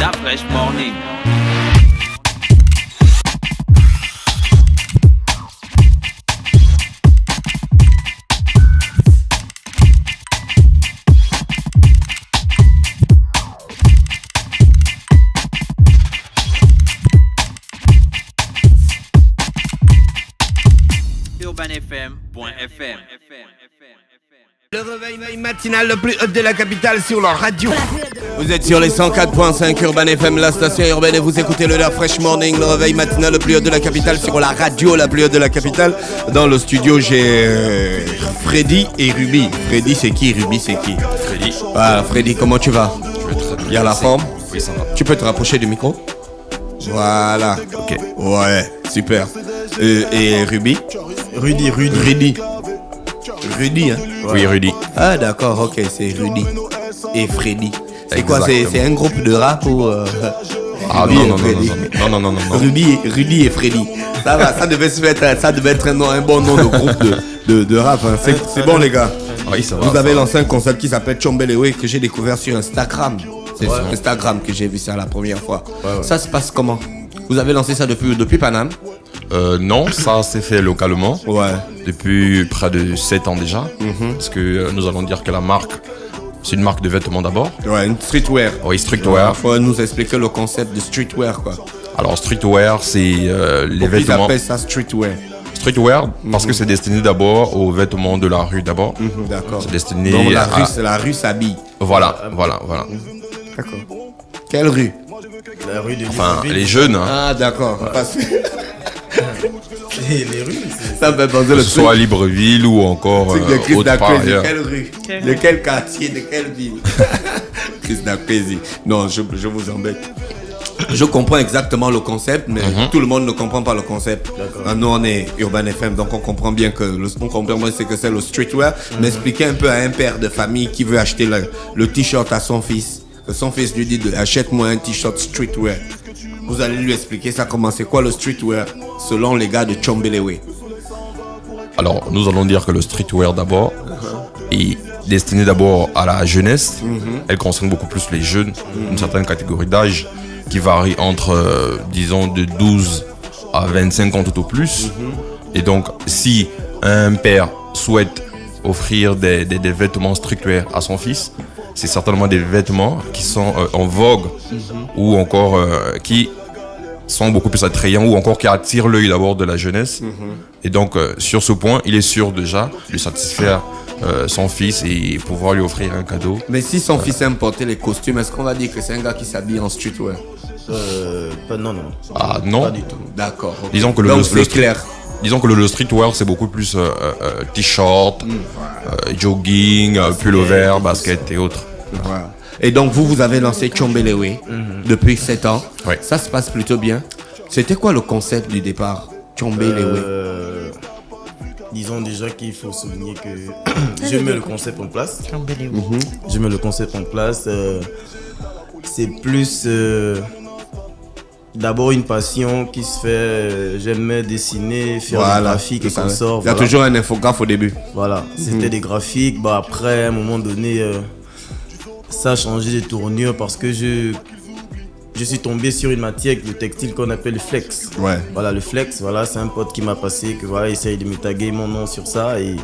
La Fresh Morning. UrbanFM.fm. Le réveil matinal le plus haut de la capitale sur la radio. Vous êtes sur les 104.5 Urban FM, la station urbaine, et vous écoutez le La Fresh Morning, le réveil matinal le plus haut de la capitale sur la radio la plus haute de la capitale. Dans le studio, j'ai Freddy et Ruby. Freddy, c'est qui? Ruby, c'est qui? Freddy. Ah, Freddy, comment tu vas? Je vais très bien. Il y a la forme? Oui, ça va. Tu peux te rapprocher du micro? Voilà. Ok. Ouais, super. Et Ruby? Rudy. Rudy, hein? Oui, Rudy. Ah, d'accord, ok, c'est Rudy. Et Freddy. C'est quoi? Exactement. C'est un groupe de rap ou. Ah Ruby et non, Freddy. non. Rudy et Freddy. Ça va, ça devait être un bon nom de groupe de rap. Hein. C'est bon, les gars. Oui, ça va. Vous avez lancé un concept qui s'appelle Chombelewe que j'ai découvert sur Instagram. C'est sur Instagram que j'ai vu ça la première fois. Ouais. Ça se passe comment? Vous avez lancé ça depuis Paname? Non, ça s'est fait localement. Ouais. Depuis près de 7 ans déjà. Parce que nous allons dire que la marque, c'est une marque de vêtements d'abord. Ouais, une streetwear. Oui, streetwear. Il faut nous expliquer le concept de streetwear, quoi. Alors, streetwear, c'est les Pourquoi ils vêtements. appellent ça streetwear? Streetwear, parce que c'est destiné d'abord aux vêtements de la rue d'abord. D'accord. C'est destiné Donc à... la rue s'habille. Voilà. D'accord. Quelle rue? La rue de Enfin, Libreville. les jeunes, hein, Ah, d'accord. Parce que Et les rues, ça me fait penser que le ce soit à Libreville ou encore truc de Chris autre part Dakwezi. ailleurs. Quelle rue? De quel quartier? De quelle ville? Chris Dakwezi. Non, je vous embête. Je comprends exactement le concept, mais tout le monde ne comprend pas le concept. D'accord. Nous, on est Urban FM, donc on comprend bien c'est que c'est le streetwear. Mais expliquez un peu à un père de famille qui veut acheter le t-shirt à son fils. Que son fils lui dit achète-moi un t-shirt streetwear. Vous allez lui expliquer ça comment c'est quoi le streetwear selon les gars de Chombelewe. Alors, nous allons dire que le streetwear d'abord est destiné d'abord à la jeunesse. Elle concerne beaucoup plus les jeunes, une certaine catégorie d'âge qui varie entre, disons, de 12 à 25 ans tout au plus. Et donc, si un père souhaite offrir des vêtements streetwear à son fils, c'est certainement des vêtements qui sont en vogue ou encore qui sont beaucoup plus attrayants ou encore qui attirent l'œil d'abord de la jeunesse. Et donc, sur ce point, il est sûr déjà de satisfaire son fils et pouvoir lui offrir un cadeau. Mais si son fils aime porter les costumes, est-ce qu'on va dire que c'est un gars qui s'habille en streetwear? non. Ah non, Pas du tout. D'accord. Ok. Disons que Donc c'est clair. Disons que le streetwear c'est beaucoup plus t-shirt, jogging, pullover, basket et autres. Voilà. Et donc vous avez lancé Chombelewe depuis 7 ans. Ouais. Ça se passe plutôt bien. C'était quoi le concept du départ? Chombelewe. Disons déjà qu'il faut souligner que je mets le concept en place. Je mets le concept en place. C'est plus d'abord une passion qui se fait. J'aimais dessiner, faire des graphiques et qu'on sort. Il y a toujours un infographe au début. Voilà, c'était des graphiques. Bah après, à un moment donné, ça a changé de tournure parce que je suis tombé sur une matière, le textile qu'on appelle le flex. Ouais. Voilà, le flex, voilà, c'est un pote qui m'a passé, que voilà, essaye de me taguer mon nom sur ça. Et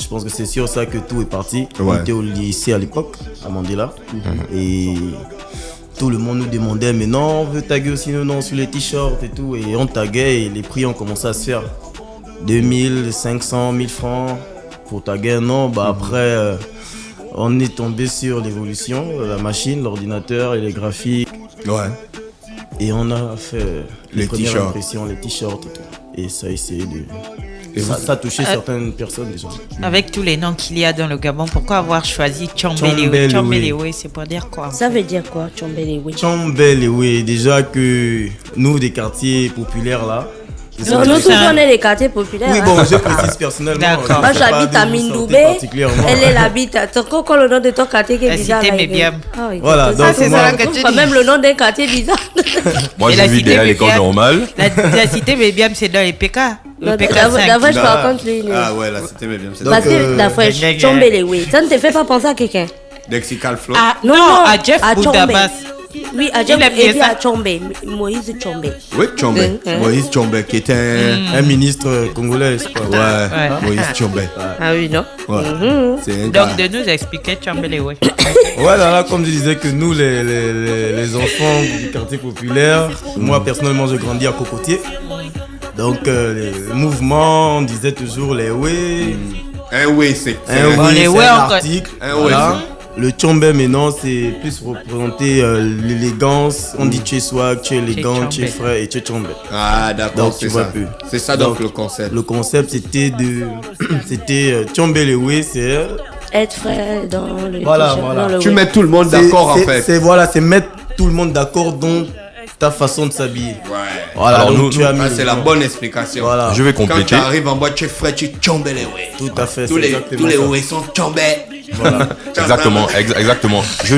je pense que c'est sur ça que tout est parti. Ouais. On était au lycée à l'époque, à Mandela. Et tout le monde nous demandait, mais non, on veut taguer aussi nos noms sur les t-shirts et tout. Et on taguait et les prix ont commencé à se faire. 2000, 500, 1000 francs pour taguer un nom. Bah après, on est tombé sur l'évolution, la machine, l'ordinateur et les graphiques. Ouais. Et on a fait les premières t-shirts. impressions, les t-shirts et tout. Et ça a essayé de... Ça a touché certaines personnes déjà. Avec tous les noms qu'il y a dans le Gabon, pourquoi avoir choisi Chombelewe? Chombelewe, c'est pour dire quoi? Ça veut dire quoi, Chombelewe? Chombelewe, déjà que nous, des quartiers populaires là... Non, nous tous on est des quartiers populaires. Oui, bon, je précise personnellement. D'accord. Moi j'habite à Mindoubé, elle habite à... C'est quoi le nom de ton quartier qui est La bizarre? cité là, Mébiam. Ah oui, Voilà, ça, donc c'est moi- ça que tu dis. Même le nom d'un quartier bizarre. Moi Et j'ai la vu cité à l'école Mébiam. normale. La cité Mébiam, c'est dans les PK. Le PK D'abord, 5. je par contre lui. Ah ouais, là c'était bien. C'est Parce que la fraîche, Chombelewe, ça ne te fait pas penser à quelqu'un? Lexical Flow. Ah, Non, non, non, à Jeff à Chombe. Boudabas. Oui, à Il aime et bien puis ça. à Tchombe, Moïse Tchombe. Oui, Tchombe. Moïse Tchombe, qui était Un ministre congolais, je crois. Ouais, Moïse Tchombe. Ah oui, non? Ouais. C'est un Donc, gars. de nous expliquer Chambelewe. Voilà, là, comme je disais que nous, les enfants du quartier populaire, moi personnellement, j'ai grandi à Cocotier. Donc, les mouvements, on disait toujours les ouais. Oui, c'est Un Bon, oui, les c'est ouais, un encore. article. Un Voilà. ouais, Le Tchombe maintenant, c'est plus représenter l'élégance. On dit tu es swag, tu es élégant, tu es Tchombe. frais et tu es Tchombe. Ah, d'accord, Donc, c'est tu vois ça. plus. C'est ça donc Donc, le concept. Le concept, c'était Tchombe les ouais, c'est Être frais dans le Voilà, t-shirt, voilà. dans le Tu oui. mets tout le monde d'accord en fait. C'est mettre tout le monde d'accord dans ta façon de s'habiller. Ouais. Voilà, Alors, donc nous- tu as mis Ah, le c'est la genre. bonne explication. Voilà. Je vais Quand tu compléter. arrives en boîte, tu es frais, tu tombes les ouais. Tout à fait, Tous c'est les exactement ça. ouais sont tombés. Voilà. Exactement, exactement. Je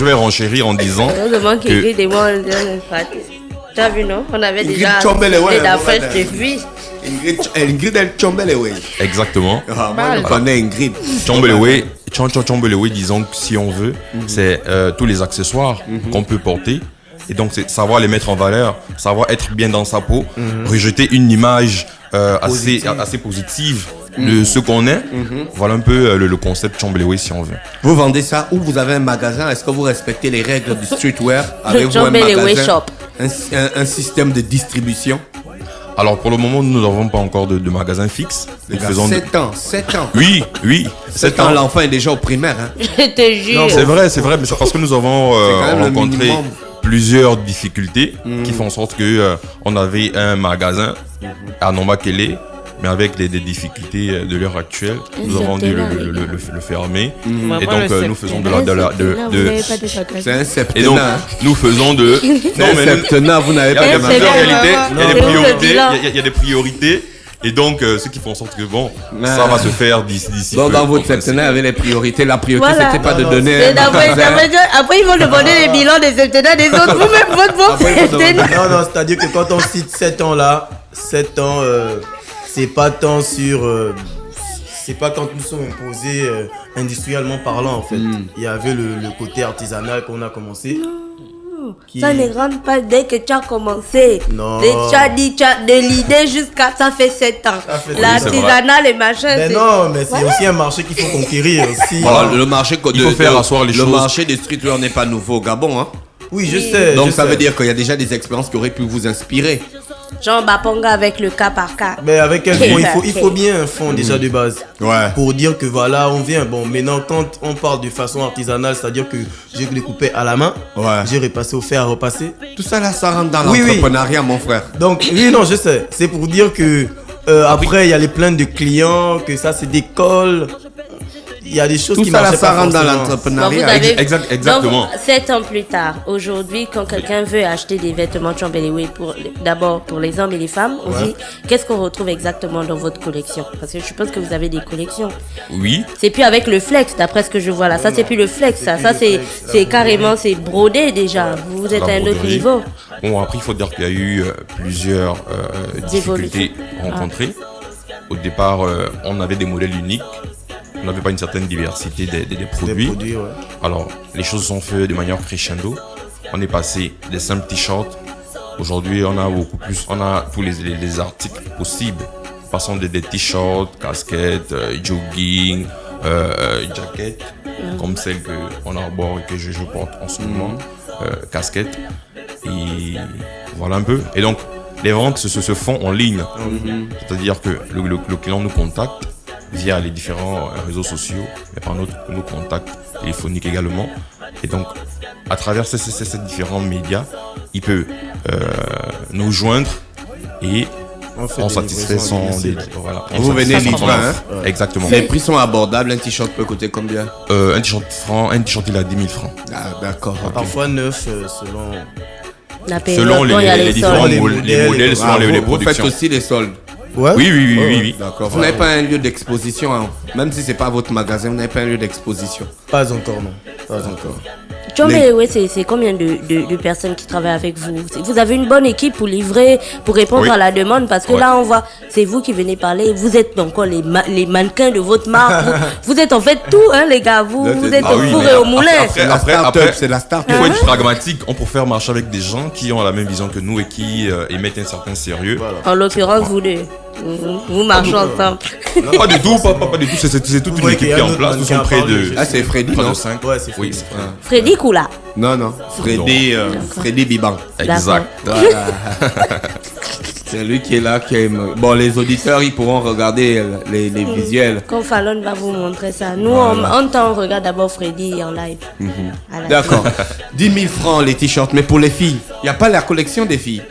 vais renchérir en disant Heureusement qu'il que y a des mots en tu as vu, non? On avait Ingrid déjà Tchombe, les ouais, la bon, fraîche madame. depuis. Ingrid, elle tombe les ouais. exactement. Ah, moi, je connais Ingrid. Chambelewe, disons que si on veut, c'est tous les accessoires qu'on peut porter. Et donc, c'est savoir les mettre en valeur, savoir être bien dans sa peau, rejeter une image assez positive de ce qu'on est. Voilà un peu le concept Chambelewe si on veut. Vous vendez ça ou vous avez un magasin? Est-ce que vous respectez les règles du streetwear? Avez-vous un Chambelewe magasin? Shop. Un système de distribution? Alors pour le moment, nous n'avons pas encore de magasin fixe. Les Nous gars, faisons 7 ans, 7 ans. Oui, 7 ans, l'enfant est déjà au primaire. Hein. Je te jure. Non, c'est vrai, mais c'est parce que nous avons quand même le rencontré minimum. plusieurs difficultés qui font en sorte que on avait un magasin à Nombakele, mais avec des difficultés de l'heure actuelle, nous avons dû le fermer. Et donc nous faisons de C'est un et donc septennat. nous faisons de C'est un septennat, vous n'avez pas Eh, de c'est en magasin. bien. réalité, il y a des Non. priorités, Le bilan. il y a des priorités. Et donc, ce qui font en sorte que bon, ça va se faire d'ici. Donc peu, dans votre en principe. septennat, il y avait les priorités. La priorité, Voilà. c'était pas de Non, donner C'est un d'après- magasin. après, ils vont demander les bilans des septennats des autres. Vous-même, votre bon Après, ils vont septennat. Non, c'est-à-dire que quand on cite 7 ans là, 7 ans, c'est pas tant sur. C'est pas quand nous sommes imposés industriellement parlant en fait. Il y avait le côté artisanal qu'on a commencé. Ça ne rentre pas dès que tu as commencé. Non. Dès que tu as dit, tu as de l'idée jusqu'à ça fait 7 ans. Ça fait L'artisanat, les machins. Mais c'est- non, mais c'est aussi un marché qu'il faut conquérir aussi. Voilà, le marché Il faut faire asseoir les le choses. marché des streetwear n'est pas nouveau au Gabon. Hein. Oui, je sais. Donc je ça sais. veut dire qu'il y a déjà des expériences qui auraient pu vous inspirer. Jean Baponga avec le cas par cas. Mais avec quel Ok. fond il faut bien un fond déjà de base. Ouais. Pour dire que voilà, on vient. Bon, maintenant, quand on parle de façon artisanale, c'est-à-dire que j'ai découpé à la main, Ouais. j'ai repassé au fer à repasser. Tout ça là, ça rentre dans Oui, oui. l'entrepreneuriat, mon frère. Donc, oui, non, je sais. C'est pour dire que après, il y a les plaintes de clients, que ça se décolle. Il y a des choses Tout qui ça là, marchaient ça pas rentre dans forcément. Bon, vous l'entrepreneuriat. avez- exactement. Donc, 7 ans plus tard, aujourd'hui, quand quelqu'un veut acheter des vêtements Chambelewe, d'abord pour les hommes et les femmes, on dit qu'est-ce qu'on retrouve exactement dans votre collection? Parce que je suppose que vous avez des collections. Oui. C'est plus avec le flex, d'après ce que je vois là. Ça, c'est plus le flex, ça. Ça, c'est carrément, c'est brodé déjà. Vous êtes à un autre broderie. niveau. Bon, après, il faut dire qu'il y a eu plusieurs difficultés rencontrées. Au départ, on avait des modèles uniques. On n'avait pas une certaine diversité des Des produits. produits, ouais. Alors, les choses sont faites de manière crescendo. On est passé des simples t-shirts. Aujourd'hui, on a beaucoup plus. On a tous les articles possibles. Passons des t-shirts, casquettes, jogging, jaquettes, comme celle qu'on arbore et que je porte en ce moment, casquette. Et voilà un peu. Et donc, les ventes se font en ligne. C'est-à-dire que le client nous contacte via les différents réseaux sociaux, mais par nos contacts téléphoniques également. Et donc, à travers ces différents médias, il peut nous joindre et fait on des satisfait livraisons son... domicile. Voilà, Vous venez satisfait son livrer, offre. hein. Exactement. Les prix sont abordables. Un t-shirt peut coûter combien? Un t-shirt franc, un t-shirt il a 10 000 francs. Ah, d'accord. ok. Parfois neuf selon. La période, Selon bon, il y a les différents soldes. les les modèles, selon Ah, les vous faites productions. aussi les soldes. Ouais. Oui. D'accord. Vous n'avez pas un lieu d'exposition, hein. Même si c'est pas votre magasin, vous n'avez pas un lieu d'exposition. Pas encore, non. Pas encore. Chombelewe, c'est combien de personnes qui travaillent avec vous? Vous avez une bonne équipe pour livrer, pour répondre à la demande, parce que là on voit, c'est vous qui venez parler, vous êtes encore les mannequins de votre marque, vous êtes en fait tout, hein, les gars, vous êtes au four et au moulin. Après, c'est la start. Il faut être pragmatique. On préfère marcher avec des gens qui ont la même vision que nous et qui émettent un certain sérieux. Voilà. En l'occurrence, vous deux. Vous marchez ensemble. Pas du tout, pas du tout. C'est toute une équipe qui est en place. Nous sommes près de. Ah, c'est Freddy, non? 5. Ouais, c'est Oui, Freddy. Freddy Koula. Non. Freddy Biban. Exact. Voilà. C'est lui qui est là, qui aime. Bon, les auditeurs, ils pourront regarder les visuels. Quand Fallon va vous montrer ça. Nous, on regarde d'abord Freddy en live. À la D'accord. 10 000 francs les t-shirts, mais pour les filles, il n'y a pas la collection des filles.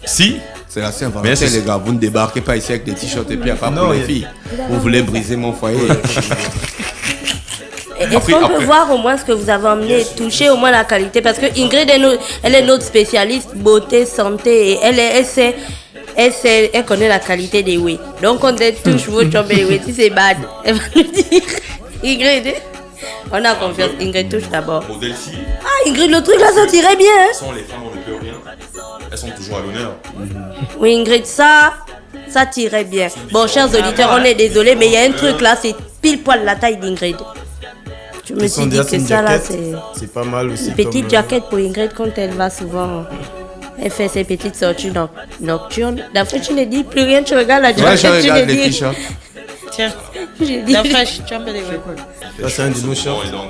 Si. C'est la Saint-Valentin, Mais c'est- les gars. Vous ne débarquez pas ici avec des t-shirts et puis il n'y a pas Non, pour les il y a- filles. Vous voulez briser mon foyer. Est-ce Après- qu'on peut après- voir au moins ce que vous avez emmené, toucher au moins la qualité? Parce que Ingrid, elle est notre spécialiste beauté, santé, et elle connaît la qualité des whey. Donc quand elle touche vos Chombelewe, si c'est bad, elle va nous dire. Ingrid, on a confiance. Ingrid touche d'abord. Modèle ci Ah, Ingrid, le truc là, ça tirait bien. Hein? sont les femmes, on ne peut rien. Elles sont toujours à l'honneur. Oui, Ingrid, ça tirait bien. Bon, chers auditeurs, on est désolé, mais il y a un truc là, c'est pile poil la taille d'Ingrid. Je me suis dit que ça là, c'est pas mal aussi. une petite comme, jaquette pour Ingrid quand elle va souvent. Elle fait ses petites sorties nocturnes. D'après, tu ne dis plus rien, tu regardes la Moi, je jaquette, tu regarde ne les dis. t-shirts. Tiens, J'ai dit- la fraîche Chombelewe. Ça, c'est un de nos shorts. Et donc,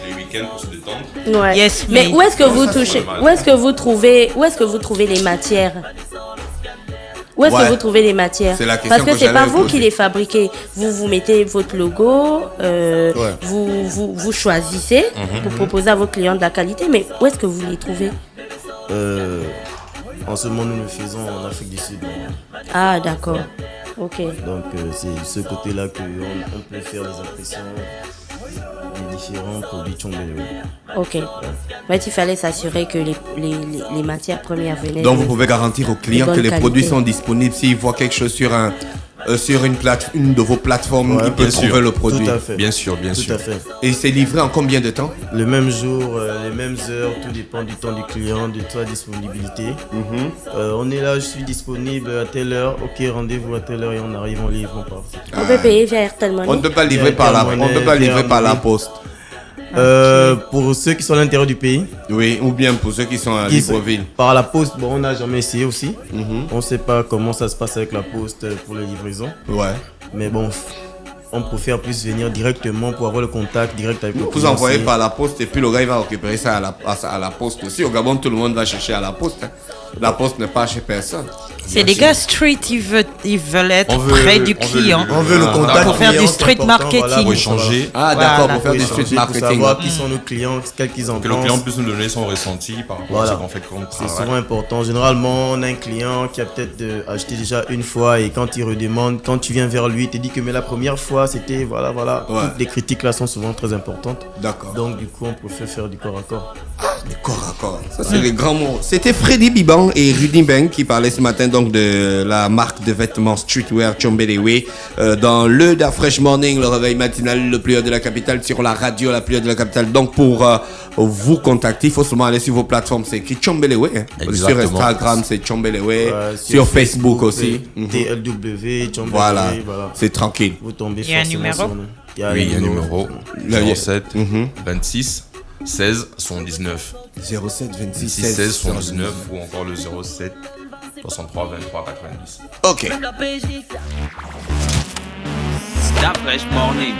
les week-ends pour se détendre. Ouais. Yes, Mais mais- où est-ce que vous touchez? mal. Où est-ce que vous trouvez les matières? Où est-ce Ouais. que vous trouvez les matières? C'est la question Parce que que c'est pas j'allais vous poser. qui les fabriquez. Vous mettez votre logo, vous choisissez pour proposer à vos clients de la qualité, mais où est-ce que vous les trouvez? En ce moment, nous le faisons en Afrique du Sud. Ah, d'accord. Ok. Donc, c'est de ce côté-là qu'on peut faire les impressions des différents produits Chombelewe. Ok. Mais il fallait s'assurer que les matières premières venaient. Donc de- vous pouvez garantir aux clients bonne que les produits qualité. sont disponibles. S'ils voient quelque chose sur une de vos plateformes, Ouais, ils peuvent bien sûr. trouver le produit. Tout à fait. Bien sûr, bien Tout sûr. à fait. Et c'est livré en combien de temps? Le même jour, les mêmes heures, tout dépend du temps du client, de sa disponibilité. On est là, je suis disponible à telle heure, ok, rendez-vous à telle heure et on arrive, on livre, on part. On peut payer via Airtel Money. On ne peut pas livrer par la, on ne peut pas livrer par la poste. Pour ceux qui sont à l'intérieur du pays, Oui, ou bien pour ceux qui sont à qui Libreville. par la poste, bon, on n'a jamais essayé aussi. On ne sait pas comment ça se passe avec la poste pour les livraisons. Ouais. Mais bon, on préfère plus venir directement pour avoir le contact direct avec le Vous client. envoyez C'est- par la poste et puis le gars il va récupérer ça à la poste aussi. Au Gabon, tout le monde va chercher à la poste. Hein. La poste n'est pas chez personne. C'est des gars street, ils veulent être On veut- près du on veut client. le- On veut le Ah, contact pour faire client, du c'est street important, marketing. Pour échanger. Ah, Voilà. d'accord, pour faire Pour du street échanger, marketing. pour savoir qui sont nos clients, qu'est-ce qu'ils en Que le client pensent. puisse nous donner son ressenti par rapport Voilà. à ce qu'on fait comme C'est travail. souvent important. Généralement, on a un client qui a peut-être acheté déjà une fois et quand il redemande, quand tu viens vers lui, il te dit que mais la première fois c'était voilà. Ouais. Toutes les critiques là sont souvent très importantes. D'accord. Donc du coup, on préfère faire du corps à corps. Du corps à corps. Ça, c'est les grands mots. C'était Freddy Biban et Rudy Beng qui parlaient ce matin donc de la marque de vêtements streetwear Chombelewe dans le Da Fresh Morning, le réveil matinal le plus haut de la capitale sur la radio la plus haute de la capitale. Donc pour vous contacter, il faut seulement aller sur vos plateformes. C'est écrit Chombelewe. Hein. Sur Exactement. Instagram, c'est Chombelewe. Sur Facebook aussi. TLW, Chombelewe, Voilà. voilà. C'est tranquille. Vous tombez Il y a un forcément numéro sur nous. Il y a Oui, il y a un numéro Là, il y a- 07 26 16 79. 07 26 6 16 79 ou encore le 07 63 23 90. Ok. Da Fresh Morning.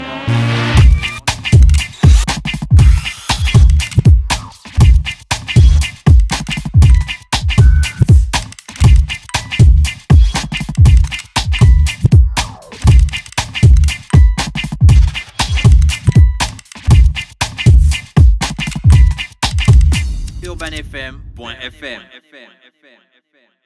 UrbanFM.fm